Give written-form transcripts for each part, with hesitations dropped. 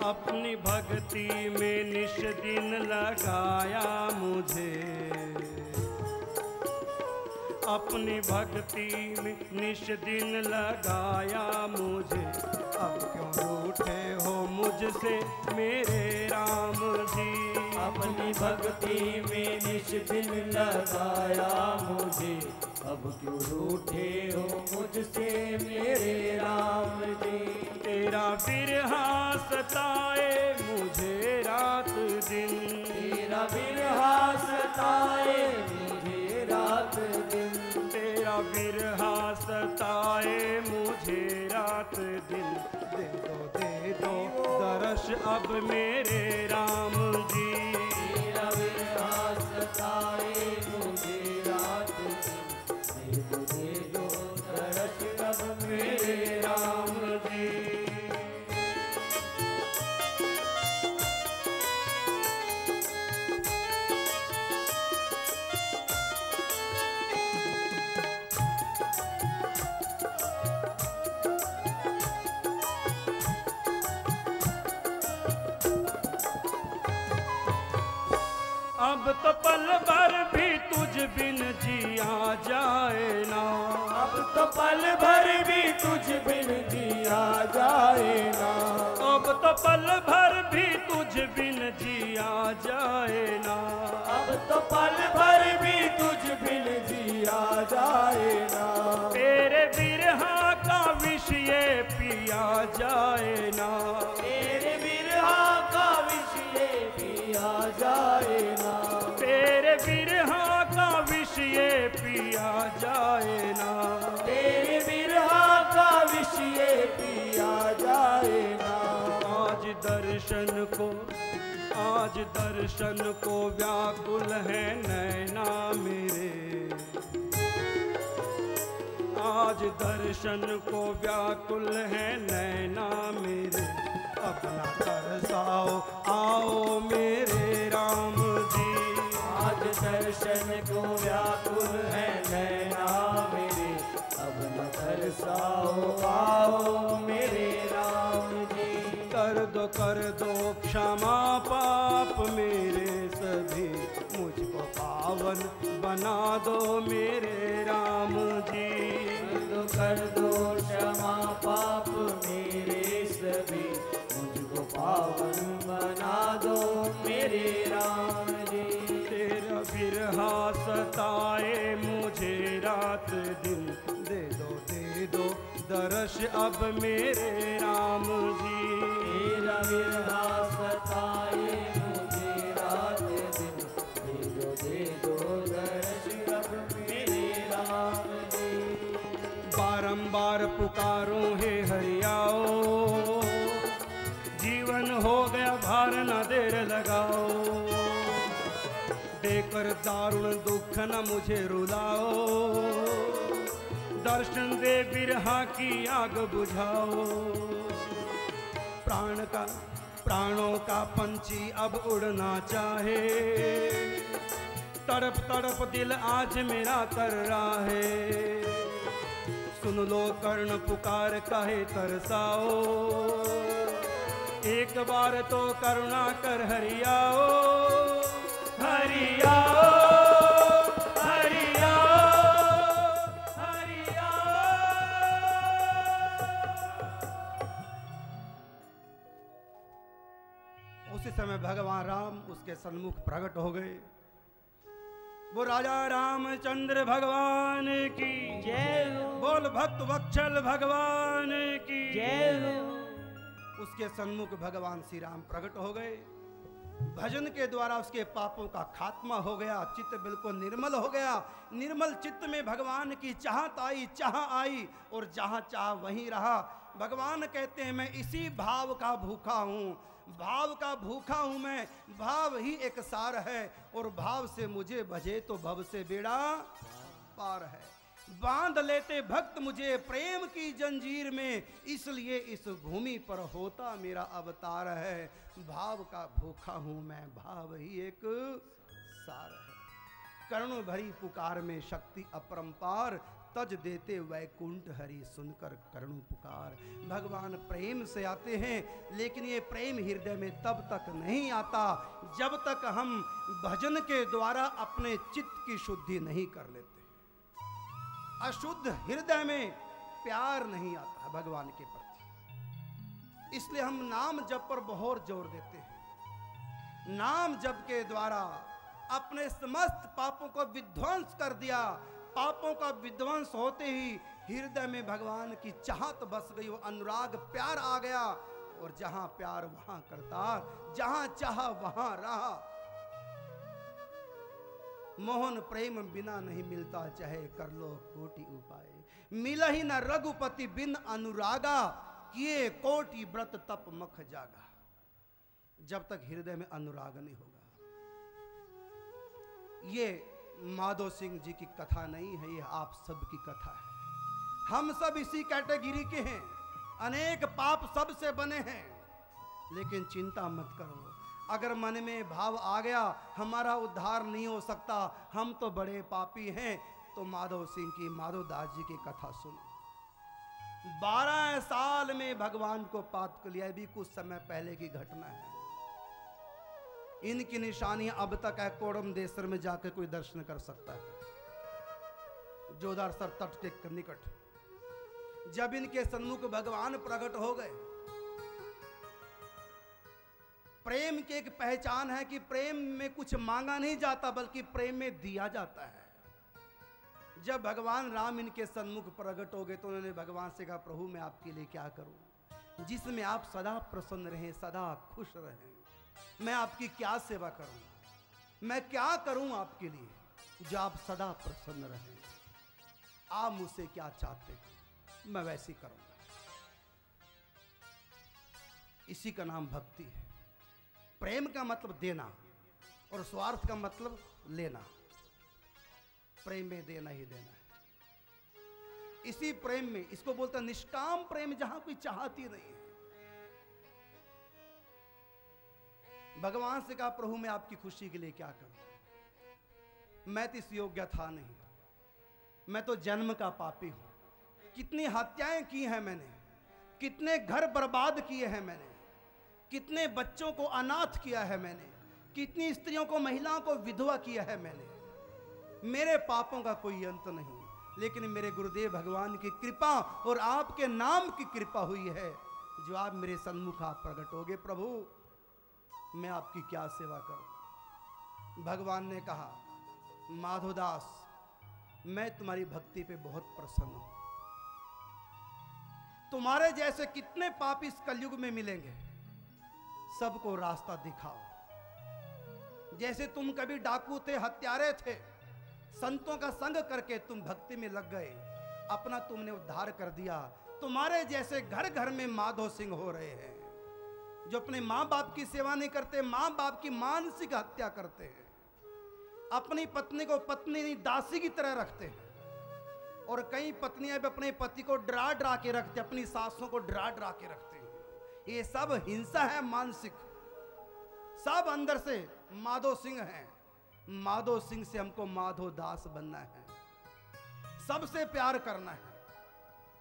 अपनी भक्ति में निश दिन लगाया मुझे, अपनी भक्ति में निश दिन लगाया मुझे। अब क्यों रूठे हो मुझसे मेरे राम जी, अपनी भक्ति में निश दिन लगाया मुझे। अब क्यों रूठे हो मुझसे मेरे राम जी। तेरा बिरहा सताए मुझे रात दिन, तेरा बिरहा सताए मुझे रात दिन। तेरा बिरहा सताए मुझे रात दिन। दे दो दर्श अब मेरे राम जी। तेरा बिरहा सताए मुझे रात दिन। दे दो दर्श अब मेरे राम जी। अब तो पल भर भी तुझ बिन जिया जाए ना, अब तो पल भर भी तुझ बिन जिया जाए ना। अब तो पल भर भी तुझ बिन जिया जाए ना। अब तो पल भर भी तुझ बिन जिया जाए ना। तेरे बिरहा का विषय पिया जाए ना। तेरे बिरहा का विषय पिया जाए ना। तेरे बिरहा का विषय पिया जाए ना। तेरे बिरहा का विषय पिया जाए ना। आज दर्शन को, आज दर्शन को व्याकुल है नैना मेरे। आज दर्शन को व्याकुल है नैना मेरे। अपना तरसाओ आओ मेरे राम जी। आज दर्शन को व्याकुल है नैना मेरे। अब न तरसाओ आओ मेरे राम जी। कर दो क्षमा पाप मेरे सभी, मुझको पावन बना दो मेरे राम जी। कर दो क्षमा पाप मेरे सभी, मुझको पावन बना दो मेरे राम जी। तेरा बिरहा सताए मुझे रात दिन। दे दो दर्श अब मेरे राम जी। तेरा बिरहा सताए मुझे रात दिन। दे दो दर्श अब मेरे राम जी। बारंबार पुकारूं हे हरियाओ, जीवन हो गया भार न देर लगाओ। देकर दारुण दुख न मुझे रुलाओ। दर्शन दे बिरहा की आग बुझाओ। प्राणों का पंछी अब उड़ना चाहे। तड़प तड़प दिल आज मेरा कर रहा है। सुन लो कर्ण पुकार काहे तरसाओ। एक बार तो करुणा कर हरियाओ, हरियाओ, हरियाओ, हरियाओ। उसी समय भगवान राम उसके सन्मुख प्रकट हो गए। वो राजा रामचंद्र भगवान की जय हो, बोल, भक्त वत्सल भगवान की जय हो। उसके सन्मुख भगवान श्री राम प्रकट हो गए। भजन के द्वारा उसके पापों का खात्मा हो गया, चित्त बिल्कुल निर्मल हो गया। निर्मल चित्त में भगवान की चाहत आई, चाह आई और जहां चाह वहीं रहा। भगवान कहते हैं मैं इसी भाव का भूखा हूं, भाव का भूखा हूं मैं। भाव ही एक सार है और भाव से मुझे भजे तो भव से बेड़ा पार है। बांध लेते भक्त मुझे प्रेम की जंजीर में, इसलिए इस भूमि पर होता मेरा अवतार है। भाव का भूखा हूं मैं, भाव ही एक सार है। करुण भरी पुकार में शक्ति अपरंपार, तज देते वैकुंठ हरि सुनकर करुण पुकार। भगवान प्रेम से आते हैं, लेकिन ये प्रेम हृदय में तब तक नहीं आता जब तक हम भजन के द्वारा अपने चित्त की शुद्धि नहीं कर लेते। अशुद्ध हृदय में प्यार नहीं आता है भगवान के प्रति, इसलिए हम नाम जप पर बहुत जोर देते हैं। नाम जप के द्वारा अपने समस्त पापों को विध्वंस कर दिया। पापों का विध्वंस होते ही हृदय में भगवान की चाहत बस गई, वो अनुराग प्यार आ गया। और जहां प्यार वहां करतार, जहां चाह वहां रहा। मोहन प्रेम बिना नहीं मिलता, चाहे कर लो कोटि उपाय। मिला ही न रघुपति बिन अनुरागा, किए कोटि व्रत तप मख जागा। जब तक हृदय में अनुराग नहीं होगा। ये माधो सिंह जी की कथा नहीं है, ये आप सब की कथा है। हम सब इसी कैटेगरी के हैं। अनेक पाप सबसे बने हैं, लेकिन चिंता मत करो। अगर मन में भाव आ गया हमारा उद्धार नहीं हो सकता, हम तो बड़े पापी हैं, तो माधव सिंह की, माधव दास जी की कथा सुनो। 12 साल में भगवान को प्राप्त कर लिया, भी कुछ समय पहले की घटना है। इनकी निशानियां अब तक है। कोड़म देसर में जाकर कोई दर्शन कर सकता है, जोधारसर तट के निकट। जब इनके सन्मुख भगवान प्रकट हो गए, प्रेम की एक पहचान है कि प्रेम में कुछ मांगा नहीं जाता, बल्कि प्रेम में दिया जाता है। जब भगवान राम इनके सन्मुख प्रकट हो गए तो उन्होंने भगवान से कहा, प्रभु मैं आपके लिए क्या करूं जिसमें आप सदा प्रसन्न रहें, सदा खुश रहें। मैं आपकी क्या सेवा करूं, मैं क्या करूं आपके लिए जो आप सदा प्रसन्न रहें। आप मुझसे क्या चाहते हैं मैं वैसी करूंगा। इसी का नाम भक्ति है। प्रेम का मतलब देना और स्वार्थ का मतलब लेना। प्रेम में देना ही देना है। इसी प्रेम में, इसको बोलते हैं निष्काम प्रेम, जहां कोई चाहती नहीं है। भगवान से कहा, प्रभु मैं आपकी खुशी के लिए क्या करूं। मैं तो इस योग्य था नहीं, मैं तो जन्म का पापी हूं। कितनी हत्याएं की हैं मैंने, कितने घर बर्बाद किए हैं मैंने, कितने बच्चों को अनाथ किया है मैंने, कितनी स्त्रियों को, महिलाओं को विधवा किया है मैंने। मेरे पापों का कोई अंत नहीं, लेकिन मेरे गुरुदेव भगवान की कृपा और आपके नाम की कृपा हुई है, जो आप मेरे सन्मुख आप प्रकट हो गए। प्रभु मैं आपकी क्या सेवा करूं। भगवान ने कहा, माधोदास मैं तुम्हारी भक्ति पे बहुत प्रसन्न हूं। तुम्हारे जैसे कितने पापी इस कलयुग में मिलेंगे, सबको रास्ता दिखाओ। जैसे तुम कभी डाकू थे, हत्यारे थे, संतों का संग करके तुम भक्ति में लग गए, अपना तुमने उद्धार कर दिया। तुम्हारे जैसे घर घर में माधो सिंह हो रहे हैं, जो अपने माँ बाप की सेवा नहीं करते, माँ बाप की मानसिक हत्या करते हैं, अपनी पत्नी को पत्नी नहीं दासी की तरह रखते हैं। और कई पत्नियां भी अपने पति को डरा डरा के रखते, अपनी सासों को डरा डरा के रखते हैं। ये सब हिंसा है मानसिक, सब अंदर से माधो सिंह हैं। माधो सिंह से हमको माधो दास बनना है, सबसे प्यार करना है,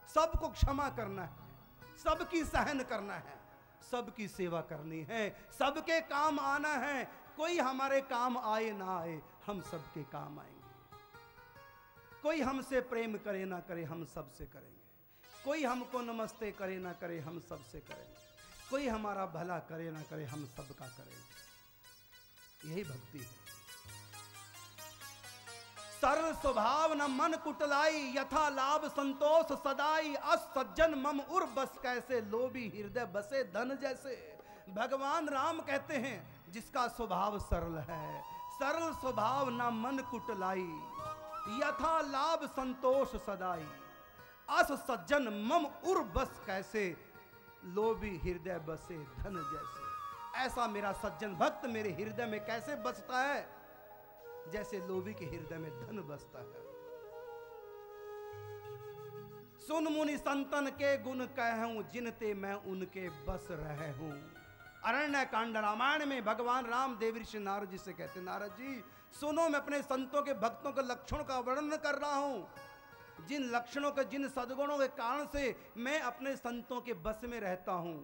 सबको क्षमा करना है, सबकी सहन करना है, सबकी सेवा करनी है, सबके काम आना है। कोई हमारे काम आए ना आए, हम सबके काम आएंगे। कोई हमसे प्रेम करे ना करे, हम सबसे करेंगे। कोई हमको नमस्ते करे ना करे, हम सबसे करेंगे। कोई हमारा भला करे ना करे, हम सबका करेंगे। यही भक्ति है। सरल स्वभाव न मन कुटलाई, यथा लाभ संतोष सदाई। अस सज्जन मम उर बस कैसे, लोभी हृदय बसे धन जैसे। भगवान राम कहते हैं जिसका स्वभाव सरल है, सरल स्वभाव न मन कुटलाई, यथा लाभ संतोष सदाई। अस सज्जन मम उर बस कैसे, लोभी हृदय बसे धन जैसे। ऐसा मेरा सज्जन भक्त मेरे हृदय में कैसे बसता है, जैसे लोभी के हृदय में धन बसता है। सुन मुनि संतन के गुण कहूं, जिनते मैं उनके बस रहे हूं। अरण्य कांड रामायण में भगवान राम देवर्षि नारद जी से कहते, नारद जी सुनो, मैं अपने संतों के भक्तों के लक्षणों का वर्णन कर रहा हूं। जिन लक्षणों के, जिन सद्गुणों के कारण से मैं अपने संतों के बस में रहता हूं।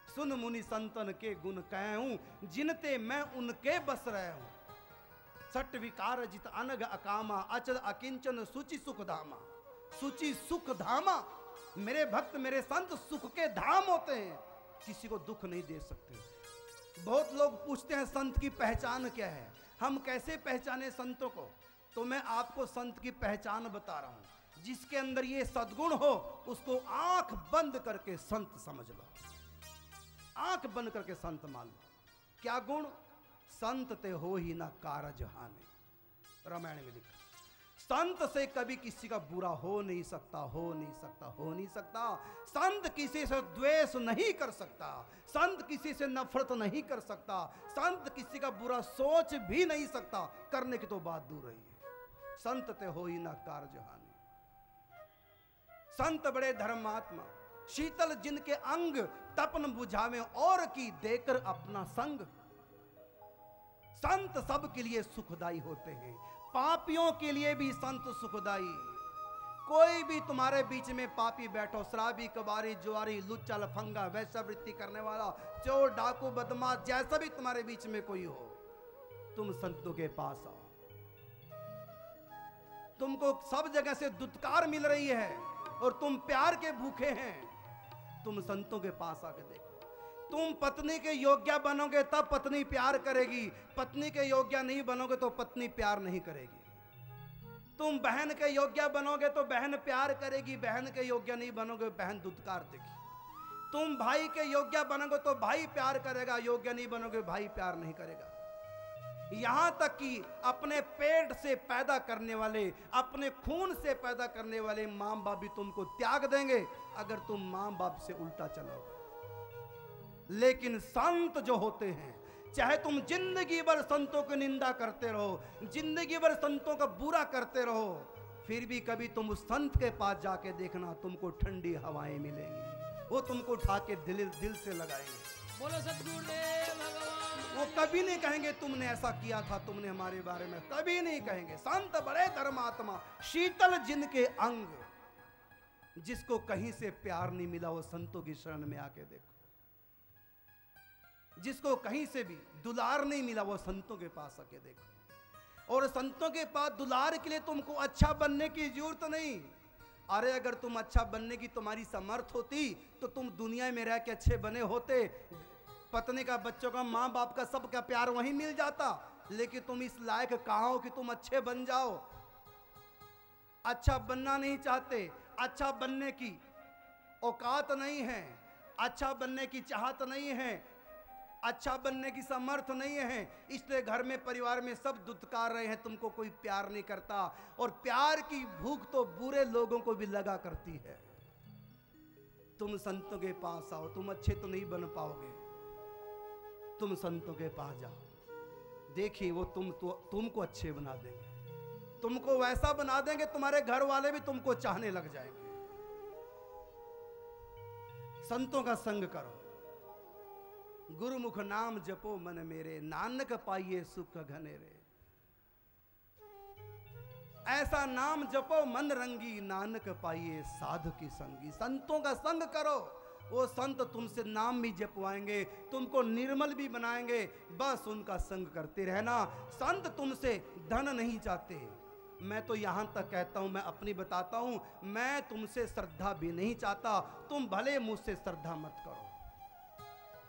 सुन मुनि संतन के गुण कहूं, जिनते मैं उनके बस रहे हूं। सट विकार जित अनग अकामा, अचल अकिंचन सुचि सुख धामा। सुचि सुख धामा, मेरे भक्त मेरे संत सुख के धाम होते हैं, किसी को दुख नहीं दे सकते। बहुत लोग पूछते हैं संत की पहचान क्या है, हम कैसे पहचाने संतों को। तो मैं आपको संत की पहचान बता रहा हूं। जिसके अंदर ये सद्गुण हो, उसको आंख बंद करके संत समझ लो, आंख बंद करके संत मान लो। क्या गुण? संत ते हो ही ना कारज हानि, रामायण में लिखा। संत से कभी किसी का बुरा हो नहीं सकता, हो नहीं सकता, हो नहीं सकता। संत किसी से द्वेष नहीं कर सकता, संत किसी से नफरत नहीं कर सकता, संत किसी का बुरा सोच भी नहीं सकता, करने की तो बात दूर रही है। संत ते हो ही ना कारज हानि। संत बड़े धर्मात्मा, शीतल जिनके अंग, तपन बुझावे और की देकर अपना संग। संत सब के लिए सुखदाई होते हैं, पापियों के लिए भी संत सुखदाई। कोई भी तुम्हारे बीच में पापी बैठो, शराबी, कबारी, जुआरी, लुच्चा, लफंगा, वैश्यावृत्ति करने वाला, चोर, डाकू, बदमाश, जैसा भी तुम्हारे बीच में कोई हो, तुम संतों के पास आओ। तुमको सब जगह से दुत्कार मिल रही है और तुम प्यार के भूखे हैं, तुम संतों के पास आके देखो। तुम पत्नी के योग्य बनोगे तब पत्नी प्यार करेगी, पत्नी के योग्य नहीं बनोगे तो पत्नी प्यार नहीं करेगी। तुम बहन के योग्य बनोगे तो बहन प्यार करेगी, बहन के योग्य नहीं बनोगे बहन दुत्कार देगी। तुम भाई के योग्य बनोगे तो भाई प्यार करेगा, योग्य नहीं बनोगे भाई प्यार नहीं करेगा। यहां तक कि अपने पेट से पैदा करने वाले, अपने खून से पैदा करने वाले मां बाप भी तुमको त्याग देंगे अगर तुम मां बाप से उल्टा चलोगे। लेकिन संत जो होते हैं, चाहे तुम जिंदगी भर संतों की निंदा करते रहो, जिंदगी भर संतों का बुरा करते रहो, फिर भी कभी तुम उस संत के पास जाके देखना, तुमको ठंडी हवाएं मिलेंगी, वो तुमको उठा के दिल से लगाएंगे। बोलो सद्गुरुदेव भगवान। वो कभी नहीं कहेंगे तुमने ऐसा किया था, तुमने हमारे बारे में, कभी नहीं कहेंगे। संत बड़े धर्मात्मा, शीतल जिनके अंग, जिसको कहीं से प्यार नहीं मिला वो संतों की शरण में आके देखो। जिसको कहीं से भी दुलार नहीं मिला वो संतों के पास आके देखो। और संतों के पास दुलार के लिए तुमको अच्छा बनने की जरूरत नहीं। अरे अगर तुम अच्छा बनने की तुम्हारी समर्थ होती तो तुम दुनिया में रह के अच्छे बने होते, पत्नी का, बच्चों का, माँ बाप का, सबका प्यार वहीं मिल जाता। लेकिन तुम इस लायक कहाँ हो कि तुम अच्छे बन जाओ। अच्छा बनना नहीं चाहते, अच्छा बनने की औकात नहीं है, अच्छा बनने की चाहत नहीं है, अच्छा बनने की समर्थ नहीं है, इसलिए घर में, परिवार में सब दुत्कार रहे हैं, तुमको कोई प्यार नहीं करता। और प्यार की भूख तो बुरे लोगों को भी लगा करती है। तुम संतों के पास आओ, तुम अच्छे तो नहीं बन पाओगे, तुम संतों के पास जाओ, देखिए वो तुमको अच्छे बना देंगे, तुमको वैसा बना देंगे तुम्हारे घर वाले भी तुमको चाहने लग जाएंगे। संतों का संग करो, गुरुमुख नाम जपो मन मेरे, नानक पाइए सुख घनेरे। ऐसा नाम जपो मन रंगी, नानक पाइए साधु की संगी। संतों का संग करो, वो संत तुमसे नाम भी जपवाएंगे, तुमको निर्मल भी बनाएंगे, बस उनका संग करते रहना। संत तुमसे धन नहीं चाहते। मैं तो यहां तक कहता हूं, मैं अपनी बताता हूं, मैं तुमसे श्रद्धा भी नहीं चाहता। तुम भले मुझसे श्रद्धा मत करो,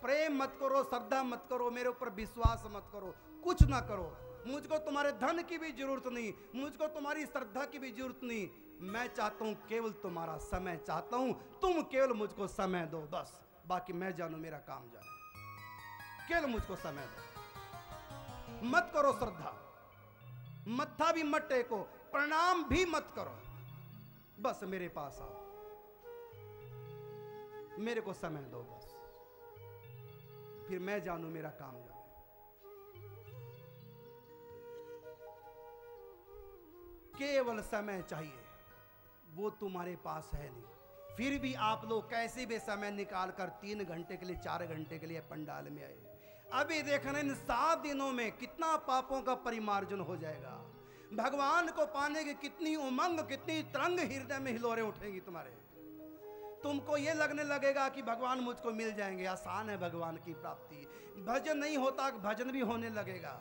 प्रेम मत करो, श्रद्धा मत करो, मेरे ऊपर विश्वास मत करो, कुछ ना करो। मुझको तुम्हारे धन की भी जरूरत नहीं, मुझको तुम्हारी श्रद्धा की भी जरूरत नहीं। मैं चाहता हूं केवल तुम्हारा समय चाहता हूं, तुम केवल मुझको समय दो बस, बाकी मैं जानू मेरा काम जाने। केवल मुझको समय दो, मत करो श्रद्धा, मत्था भी मत टेको, प्रणाम भी मत करो, बस मेरे पास आओ, मेरे को समय दो बस, फिर मैं जानू मेरा काम जाने। केवल समय चाहिए, वो तुम्हारे पास है नहीं। फिर भी आप लोग कैसे भी समय निकाल कर 3 घंटे के लिए 4 घंटे के लिए पंडाल में आए। अभी देखना इन 7 दिनों में कितना पापों का परिमार्जन हो जाएगा। भगवान को पाने की कितनी उमंग, कितनी तरंग हृदय में हिलोरे उठेगी तुम्हारे। तुमको ये लगने लगेगा कि भगवान मुझको मिल जाएंगे, आसान है भगवान की प्राप्ति। भजन नहीं होता, भजन भी होने लगेगा।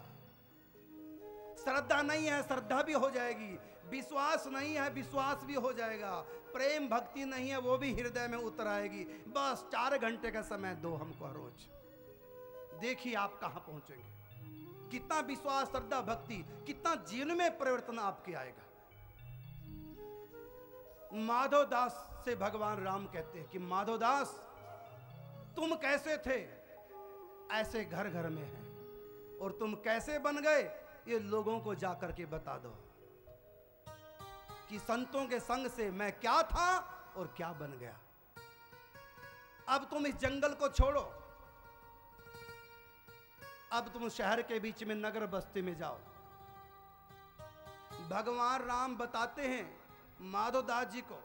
श्रद्धा नहीं है, श्रद्धा भी हो जाएगी। विश्वास नहीं है, विश्वास भी हो जाएगा। प्रेम भक्ति नहीं है, वो भी हृदय में उतर आएगी। बस 4 घंटे का समय दो हमको रोज, देखिए आप कहां पहुंचेंगे। कितना विश्वास, श्रद्धा, भक्ति, कितना जीवन में परिवर्तन आपके आएगा। माधव दास से भगवान राम कहते हैं कि माधव दास तुम कैसे थे, ऐसे घर घर में है, और तुम कैसे बन गए ये लोगों को जाकर के बता दो कि संतों के संग से मैं क्या था और क्या बन गया। अब तुम इस जंगल को छोड़ो, अब तुम शहर के बीच में नगर बस्ती में जाओ। भगवान राम बताते हैं माधवदास जी को,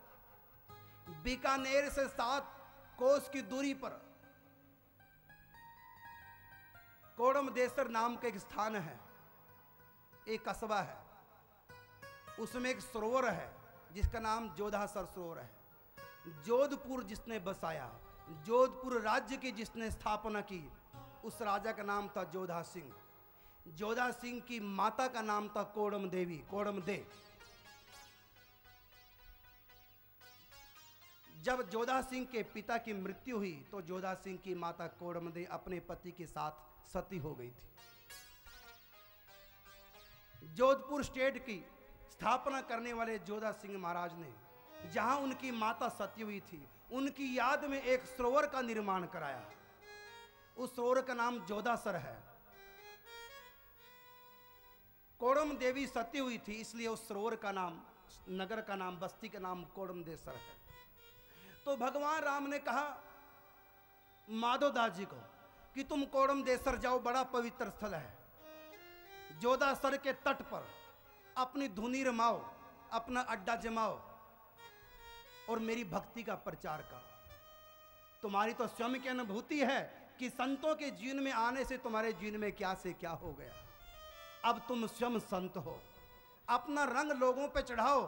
बीकानेर से 7 कोस की दूरी पर कोड़मदेसर नाम का एक स्थान है, एक कस्बा है। उसमें एक सरोवर है जिसका नाम जोधासर सरोवर है। जोधपुर जिसने बसाया, जोधपुर राज्य की जिसने स्थापना की, उस राजा का नाम था जोधा सिंह। जोधा सिंह की माता का नाम था कोड़म देवी, कोड़म दे। जब जोधा सिंह के पिता की मृत्यु हुई तो जोधा सिंह की माता कोड़म दे अपने पति के साथ सती हो गई थी। जोधपुर स्टेट की स्थापना करने वाले जोधा सिंह महाराज ने जहां उनकी माता सती हुई थी, उनकी याद में एक सरोवर का निर्माण कराया। उस सरोवर का नाम जोधासर है। कोड़म देवी सती हुई थी, इसलिए उस सरोवर का नाम, नगर का नाम, बस्ती का नाम कोड़मदेसर है। तो भगवान राम ने कहा माधवदास जी को कि तुम कोड़मदेसर जाओ, बड़ा पवित्र स्थल है। जोधासर के तट पर अपनी धुनी रमाओ, अपना अड्डा जमाओ और मेरी भक्ति का प्रचार करो। तुम्हारी तो स्वयं की अनुभूति है कि संतों के जीवन में आने से तुम्हारे जीवन में क्या से क्या हो गया। अब तुम स्वयं संत हो, अपना रंग लोगों पे चढ़ाओ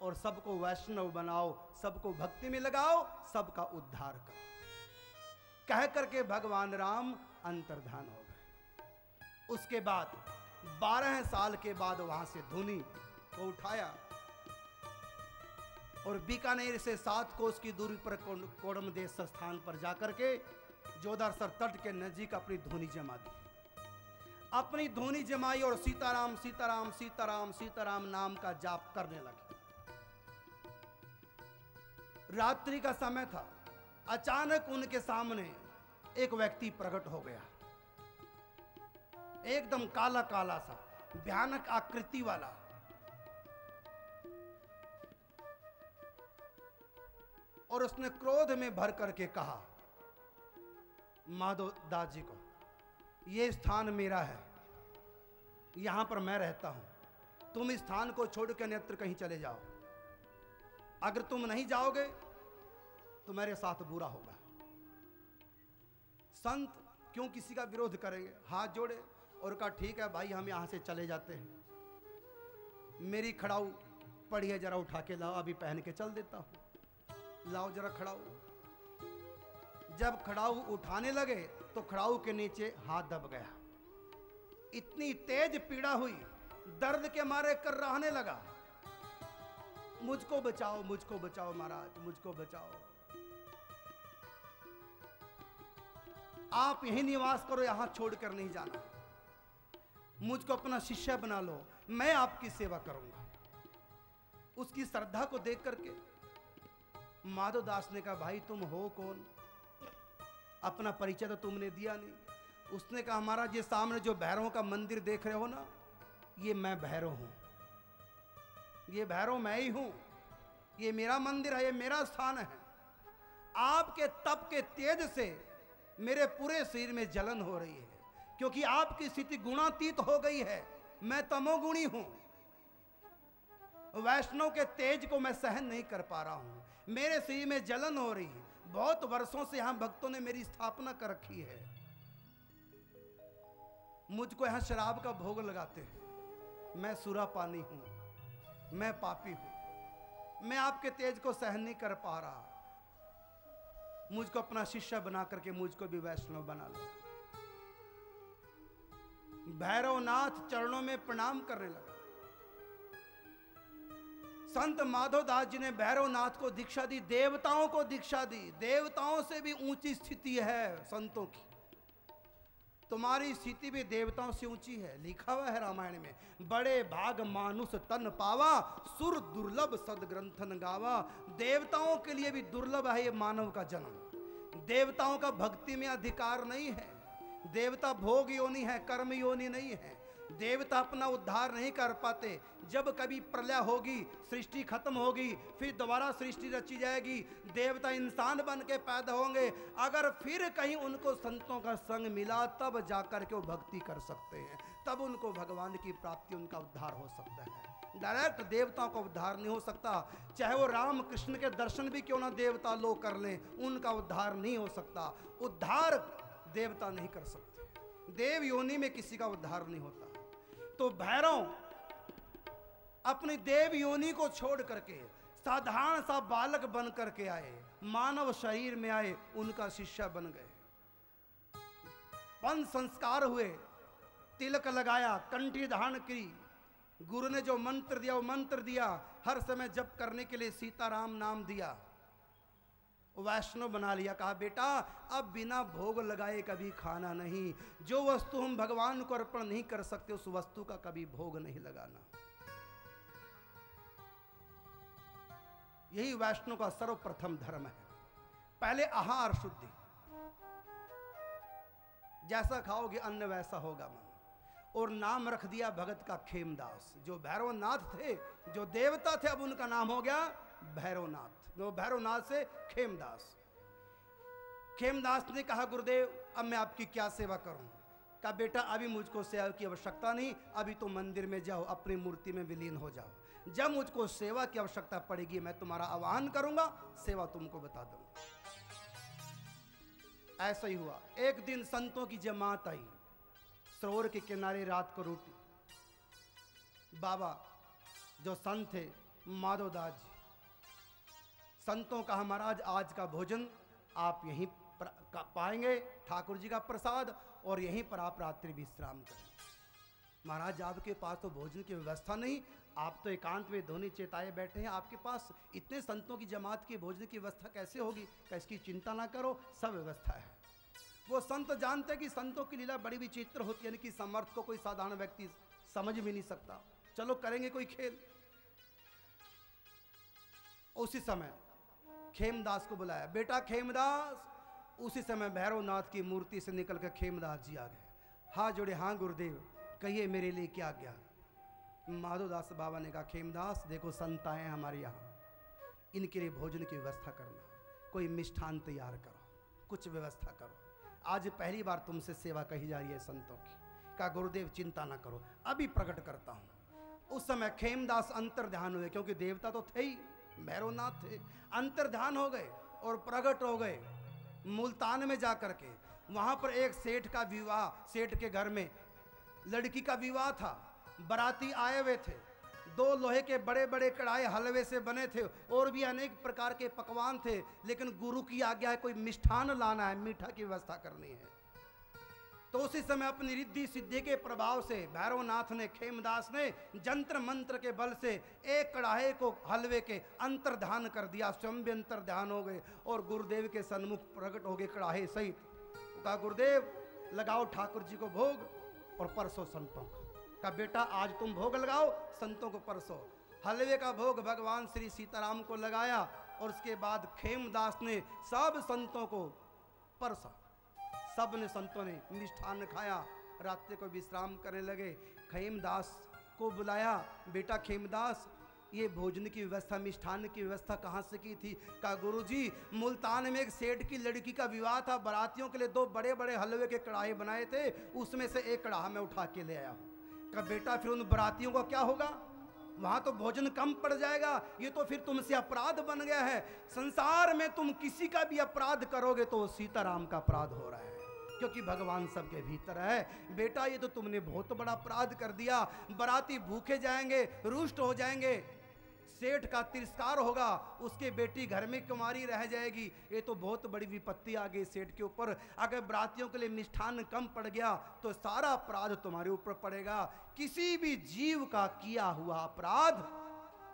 और सबको वैष्णव बनाओ, सबको भक्ति में लगाओ, सबका उद्धार करो। कह करके भगवान राम अंतर्धान हो गए। उसके बाद 12 साल के बाद वहां से धुनी को उठाया और बीकानेर से 7 कोस की दूरी पर कोड़मदेसर स्थान पर जाकर के जोधासर तट के नजीक अपनी धुनी जमा दी। अपनी धुनी जमाई और सीताराम सीताराम सीताराम सीताराम नाम का जाप करने लगे। रात्रि का समय था। अचानक उनके सामने एक व्यक्ति प्रकट हो गया, एकदम काला काला सा, भयानक आकृति वाला। और उसने क्रोध में भर करके कहा माधवदास जी को, यह स्थान मेरा है, यहां पर मैं रहता हूं, तुम इस स्थान को छोड़ के अन्यत्र कहीं चले जाओ। अगर तुम नहीं जाओगे तो मेरे साथ बुरा होगा। संत क्यों किसी का विरोध करेंगे? हाथ जोड़े और कहा ठीक है भाई, हम यहां से चले जाते हैं। मेरी खड़ाऊ पड़ी है, जरा उठा के लाओ, अभी पहन के चल देता हूं। लाओ जरा खड़ाऊ। जब खड़ाऊ उठाने लगे तो खड़ाऊ के नीचे हाथ दब गया। इतनी तेज पीड़ा हुई, दर्द के मारे कर्राहने लगा, मुझको बचाओ, मुझको बचाओ महाराज, मुझको बचाओ। आप यहीं निवास करो, यहां छोड़कर नहीं जाना, मुझको अपना शिष्य बना लो, मैं आपकी सेवा करूंगा। उसकी श्रद्धा को देख करके माधव दास ने कहा, भाई तुम हो कौन? अपना परिचय तो तुमने दिया नहीं। उसने कहा, महाराज ये सामने जो भैरव का मंदिर देख रहे हो ना, ये मैं भैरव हूं, ये भैरव मैं ही हूं, ये मेरा मंदिर है, ये मेरा स्थान है। आपके तप के तेज से मेरे पूरे शरीर में जलन हो रही है, क्योंकि आपकी स्थिति गुणातीत हो गई है, मैं तमोगुणी हूं। वैष्णव के तेज को मैं सहन नहीं कर पा रहा हूं, मेरे शरीर में जलन हो रही है। बहुत वर्षों से यहां भक्तों ने मेरी स्थापना कर रखी है, मुझको यहां शराब का भोग लगाते हैं, मैं सुरापानी हूं, मैं पापी हूं, मैं आपके तेज को सहन नहीं कर पा रहा, मुझको अपना शिष्य बना करके मुझको भी वैष्णव बना लो। भैरवनाथ चरणों में प्रणाम करने लगा। संत माधव दास जी ने भैरवनाथ को दीक्षा दी, देवताओं को दीक्षा दी। देवताओं से भी ऊंची स्थिति है संतों की, तुम्हारी स्थिति भी देवताओं से ऊंची है। लिखा हुआ है रामायण में, बड़े भाग मानुष तन पावा, सुर दुर्लभ सदग्रंथन गावा। देवताओं के लिए भी दुर्लभ है ये मानव का जन्म। देवताओं का भक्ति में अधिकार नहीं है, देवता भोग योनि है, कर्म योनि नहीं है। देवता अपना उद्धार नहीं कर पाते। जब कभी प्रलय होगी, सृष्टि खत्म होगी, फिर दोबारा सृष्टि रची जाएगी, देवता इंसान बन के पैदा होंगे। अगर फिर कहीं उनको संतों का संग मिला, तब जाकर के वो भक्ति कर सकते हैं, तब उनको भगवान की प्राप्ति, उनका उद्धार हो सकता है। डायरेक्ट देवताओं का उद्धार नहीं हो सकता। चाहे वो राम कृष्ण के दर्शन भी क्यों ना देवता लोग कर लें, उनका उद्धार नहीं हो सकता। उद्धार देवता नहीं कर सकते, देव योनि में किसी का उद्धार नहीं होता। तो भैरव अपनी देव योनि को छोड़ करके साधारण सा बालक बन करके आए, मानव शरीर में आए, उनका शिष्य बन गए। पंच संस्कार हुए, तिलक लगाया, कंठी धारण की, गुरु ने जो मंत्र दिया वो मंत्र दिया, हर समय जप करने के लिए सीताराम नाम दिया, वैष्णव बना लिया। कहा बेटा अब बिना भोग लगाए कभी खाना नहीं, जो वस्तु हम भगवान को अर्पण नहीं कर सकते उस वस्तु का कभी भोग नहीं लगाना। यही वैष्णव का सर्वप्रथम धर्म है। पहले आहार शुद्धि, जैसा खाओगे अन्न वैसा होगा मन। और नाम रख दिया भगत का खेमदास। जो भैरवनाथ थे, जो देवता थे, अब उनका नाम हो गया भैरवनाथ। वो भैरवनाथ से खेमदास। खेमदास ने कहा गुरुदेव अब मैं आपकी क्या सेवा करूं? कहा बेटा अभी मुझको सेवा की आवश्यकता नहीं, अभी तो मंदिर में जाओ, अपनी मूर्ति में विलीन हो जाओ। जब मुझको सेवा की आवश्यकता पड़ेगी मैं तुम्हारा आह्वान करूंगा, सेवा तुमको बता दूंगा। ऐसा ही हुआ। एक दिन संतों की जमात आई, सरोवर के किनारे रात को रोटी। बाबा जो संत थे माधव दास जी, संतों का महाराज आज का भोजन आप यहीं पाएंगे, ठाकुर जी का प्रसाद, और यहीं पर आप रात्रि विश्राम करें। महाराज आपके पास तो भोजन की व्यवस्था नहीं, आप तो एकांत में धोनी चेताए बैठे हैं, आपके पास इतने संतों की जमात की भोजन की व्यवस्था कैसे होगी? इसकी चिंता ना करो, सब व्यवस्था है। वो संत जानते कि संतों की लीला बड़ी विचित्र होती है, कि समर्थ को कोई साधारण व्यक्ति समझ भी नहीं सकता। चलो करेंगे कोई खेल। उसी समय खेमदास को बुलाया, बेटा खेमदास। उसी समय भैरवनाथ की मूर्ति से निकलकर खेमदास जी आ गए। हाथ जोड़े, हाँ गुरुदेव कहिए मेरे लिए क्या क्या? माधवदास बाबा ने कहा खेमदास देखो संत आए हैं हमारे यहाँ, इनके लिए भोजन की व्यवस्था करना, कोई मिष्ठान तैयार करो, कुछ व्यवस्था करो। आज पहली बार तुमसे सेवा कही जा रही है संतों की। कहा गुरुदेव चिंता ना करो, अभी प्रकट करता हूँ। उस समय खेमदास अंतर ध्यान हुए, क्योंकि देवता तो थे ही, भैरवनाथ थे। अंतर ध्यान हो गए और प्रकट हो गए मुल्तान में जाकर के। वहां पर एक सेठ का विवाह, सेठ के घर में लड़की का विवाह था, बाराती आए हुए थे। 2 लोहे के बड़े बड़े कढ़ाई हलवे से बने थे, और भी अनेक प्रकार के पकवान थे। लेकिन गुरु की आज्ञा है कोई मिष्ठान लाना है, मीठा की व्यवस्था करनी है। तो उसी समय अपनी रिद्धि सिद्धि के प्रभाव से भैरवनाथ ने, खेमदास ने जंत्र मंत्र के बल से एक कढ़ाई को हलवे के अंतर्ध्यान कर दिया। स्वयं भी अंतर्ध्यान हो गए और गुरुदेव के सन्मुख प्रकट हो गए कढ़ाई सहित। कहा गुरुदेव लगाओ ठाकुर जी को भोग और परसो संतों को। कहा बेटा आज तुम भोग लगाओ, संतों को परसो। हलवे का भोग भगवान श्री सीताराम को लगाया और उसके बाद खेमदास ने सब संतों को परसा। सब ने संतों ने मिष्ठान खाया, रात्रि को विश्राम करने लगे। खेमदास को बुलाया, बेटा खेमदास ये भोजन की व्यवस्था, मिष्ठान की व्यवस्था कहाँ से की थी? कहा गुरुजी मुल्तान में एक सेठ की लड़की का विवाह था, बारातियों के लिए 2 बड़े बड़े हलवे के कढ़ाई बनाए थे, उसमें से एक कढ़ाहा मैं उठा के ले आया हूँ। कहा बेटा फिर उन बारातियों का क्या होगा? वहां तो भोजन कम पड़ जाएगा, ये तो फिर तुमसे अपराध बन गया है। संसार में तुम किसी का भी अपराध करोगे तो सीताराम का अपराध हो रहा है, क्योंकि भगवान सबके भीतर है। बेटा ये तो तुमने बहुत बड़ा अपराध कर दिया, बाराती भूखे जाएंगे, रुष्ट हो जाएंगे, सेठ का तिरस्कार होगा, उसके बेटी घर में कुंवारी रह जाएगी, ये तो बहुत बड़ी विपत्ति आ गई सेठ के ऊपर। अगर बरातियों के लिए मिष्ठान कम पड़ गया तो सारा अपराध तुम्हारे ऊपर पड़ेगा। किसी भी जीव का किया हुआ अपराध,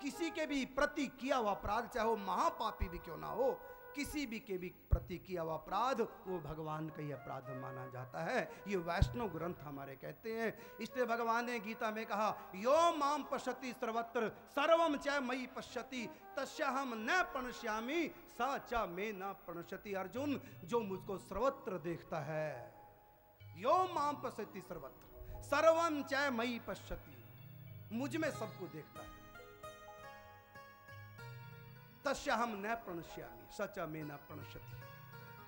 किसी के भी प्रति किया हुआ अपराध, चाहे वो महापापी भी क्यों ना हो, किसी भी के भी प्रति किया हुआ अपराध वो भगवान का ही अपराध माना जाता है। ये वैष्णव ग्रंथ हमारे कहते हैं। इसलिए भगवान ने गीता में कहा यो माम पश्यति सर्वत्र सर्वम च मयि पश्यति तस्याहम न प्रणश्यामि स च मे न प्रणश्यति। अर्जुन जो मुझको सर्वत्र देखता है, यो माम पश्यति सर्वत्र सर्वम च मयि पश्यति, मुझ में सबको देखता है। तस्याहम न प्रणश्यामि सच में न प्रणश्यति,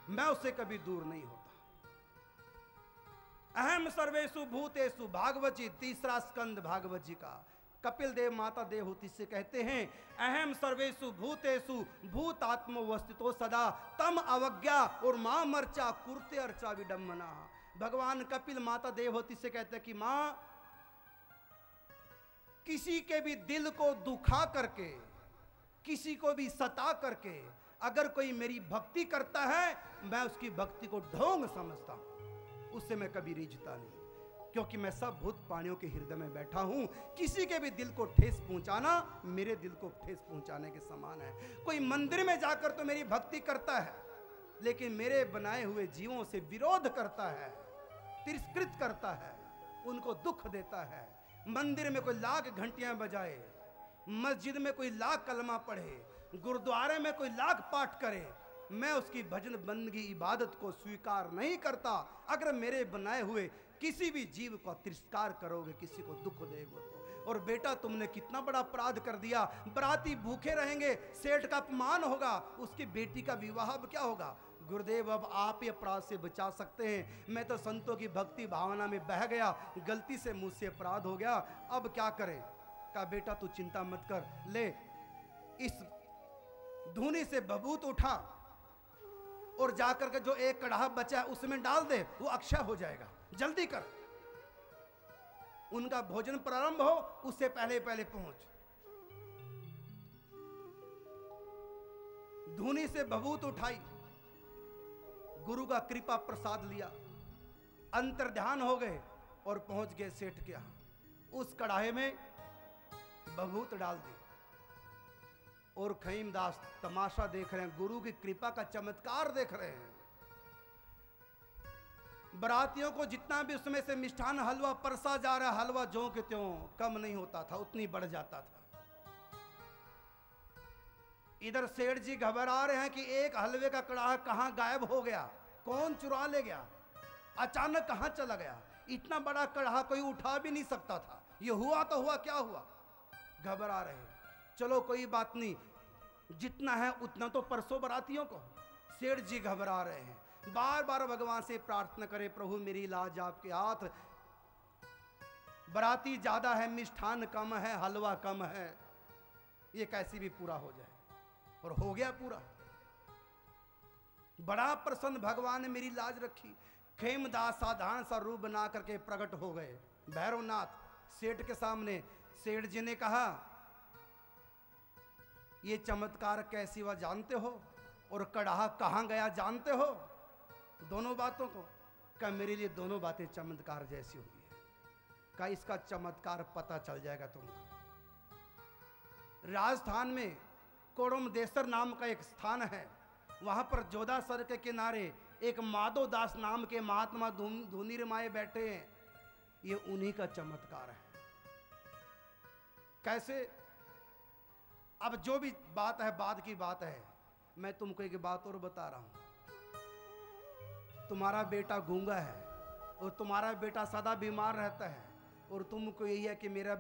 मैं उससे कभी दूर नहीं होता। अहम सर्वेषु भूतेषु भागवत जी, 3रा स्कंद भागवत जी का। कपिल देव माता देवहूति से कहते हैं अहम सर्वेषु भूतेषु भूतात्मो वस्थितो सदा तम अवज्ञा और मां मर्चा कुर्ते अर्चा विडम्बना। भगवान कपिल माता देवहूति से कहते हैं कि मां किसी के भी दिल को दुखा करके, किसी को भी सता करके अगर कोई मेरी भक्ति करता है, मैं उसकी भक्ति को ढोंग समझता हूं, उससे मैं कभी रिझता नहीं, क्योंकि मैं सब भूत प्राणियों के हृदय में बैठा हूं। किसी के भी दिल को ठेस पहुंचाना मेरे दिल को ठेस पहुंचाने के समान है। कोई मंदिर में जाकर तो मेरी भक्ति करता है, लेकिन मेरे बनाए हुए जीवों से विरोध करता है, तिरस्कृत करता है, उनको दुख देता है। मंदिर में कोई लाख घंटियां बजाए, मस्जिद में कोई लाख कलमा पढ़े, गुरुद्वारे में कोई लाख पाठ करे, मैं उसकी भजन बंदगी इबादत को स्वीकार नहीं करता। अगर मेरे बनाए हुए किसी भी जीव को तिरस्कार करोगे, किसी को दुख देगा तो। और बेटा तुमने कितना बड़ा अपराध कर दिया, बराती भूखे रहेंगे, सेठ का अपमान होगा, उसकी बेटी का विवाह अब क्या होगा? गुरुदेव अब आप ही अपराध से बचा सकते हैं। मैं तो संतों की भक्ति भावना में बह गया, गलती से मुझसे अपराध हो गया, अब क्या करें? कहा बेटा तू चिंता मत कर, ले इस धूनी से बबूत उठा और जाकर के जो एक कड़ाहा बचा है उसमें डाल दे, वो अक्षय हो जाएगा, जल्दी कर। उनका भोजन प्रारंभ हो उससे पहले पहले पहुंच। धूनी से बबूत उठाई, गुरु का कृपा प्रसाद लिया, अंतर्ध्यान हो गए और पहुंच गए सेठ के यहां। उस कड़ाहे में बबूत डाल दी और खईमदास तमाशा देख रहे हैं, गुरु की कृपा का चमत्कार देख रहे हैं। बरातियों को जितना भी उसमें से मिष्ठान हलवा परसा जा रहा है, हलवा ज्यों के त्यों कम नहीं होता था, उतनी बढ़ जाता था। इधर सेठ जी घबरा रहे हैं कि एक हलवे का कड़ाहा कहां गायब हो गया, कौन चुरा ले गया, अचानक कहां चला गया। इतना बड़ा कड़ाहा कोई उठा भी नहीं सकता था, ये हुआ तो हुआ, क्या हुआ? घबरा रहे। चलो कोई बात नहीं, जितना है उतना तो परसों बरातियों को। सेठ जी घबरा रहे हैं, बार बार भगवान से प्रार्थना करें, प्रभु मेरी लाज आपके हाथ, बराती ज्यादा है, मिष्ठान कम है, हलवा कम है, ये कैसे भी पूरा हो जाए। और हो गया पूरा। बड़ा प्रसन्न भगवान ने मेरी लाज रखी। खेमदास साधारण सा रूप बना करके प्रकट हो गए। भैरवनाथ सेठ के सामने सेठ जी ने कहा, ये चमत्कार कैसी हुआ जानते हो, और कड़ाहा कहाँ गया जानते हो? दोनों बातों को कहा, मेरे लिए दोनों बातें चमत्कार जैसी हुई है। कहा, इसका चमत्कार पता चल जाएगा तुमको। राजस्थान में कोड़मदेसर नाम का एक स्थान है, वहां पर जोधासर के किनारे एक माधव दास नाम के महात्मा धूनी रमाए बैठे हैं। ये उन्हीं का चमत्कार है। कैसे? अब जो भी बात है, बाद की बात है। मैं तुमको एक बात और बता रहा हूं। तुम्हारा बेटा गूंगा है और तुम्हारा बेटा सदा बीमार रहता है, और तुमको यही है कि मेरा